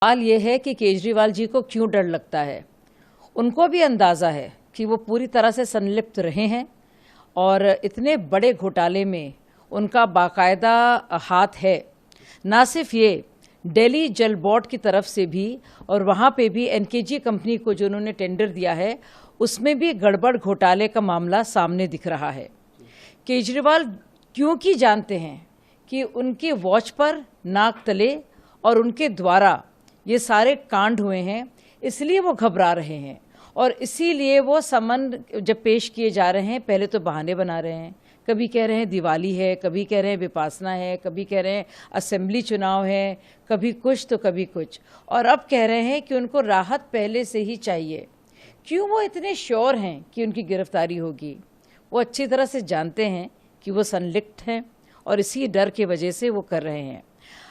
सवाल ये है कि केजरीवाल जी को क्यों डर लगता है। उनको भी अंदाज़ा है कि वो पूरी तरह से संलिप्त रहे हैं और इतने बड़े घोटाले में उनका बाकायदा हाथ है। ना सिर्फ ये, दिल्ली जल बोर्ड की तरफ से भी और वहाँ पे भी एनकेजी कंपनी को जो उन्होंने टेंडर दिया है उसमें भी गड़बड़ घोटाले का मामला सामने दिख रहा है। केजरीवाल क्योंकि जानते हैं कि उनकी वॉच पर नाक तले और उनके द्वारा ये सारे कांड हुए हैं, इसलिए वो घबरा रहे हैं और इसीलिए वो समन जब पेश किए जा रहे हैं पहले तो बहाने बना रहे हैं। कभी कह रहे हैं दिवाली है, कभी कह रहे हैं विपासना है, कभी कह रहे हैं असेंबली चुनाव है, कभी कुछ तो कभी कुछ, और अब कह रहे हैं कि उनको राहत पहले से ही चाहिए। क्यों वो इतने श्योर हैं कि उनकी गिरफ्तारी होगी? वो अच्छी तरह से जानते हैं कि वो संलिप्त हैं और इसी डर की वजह से वो कर रहे हैं।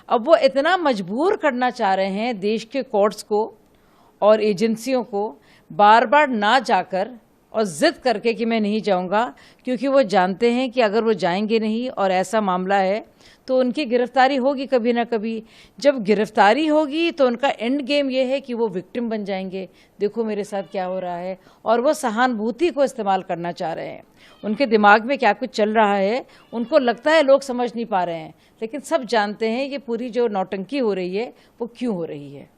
अब वो इतना मजबूर करना चाह रहे हैं देश के कोर्ट्स को और एजेंसियों को बार बार ना जाकर और ज़िद करके कि मैं नहीं जाऊंगा, क्योंकि वो जानते हैं कि अगर वो जाएंगे नहीं और ऐसा मामला है तो उनकी गिरफ्तारी होगी कभी ना कभी। जब गिरफ्तारी होगी तो उनका एंड गेम ये है कि वो विक्टिम बन जाएंगे, देखो मेरे साथ क्या हो रहा है, और वो सहानुभूति को इस्तेमाल करना चाह रहे हैं। उनके दिमाग में क्या कुछ चल रहा है उनको लगता है लोग समझ नहीं पा रहे हैं, लेकिन सब जानते हैं ये पूरी जो नौटंकी हो रही है वो क्यों हो रही है।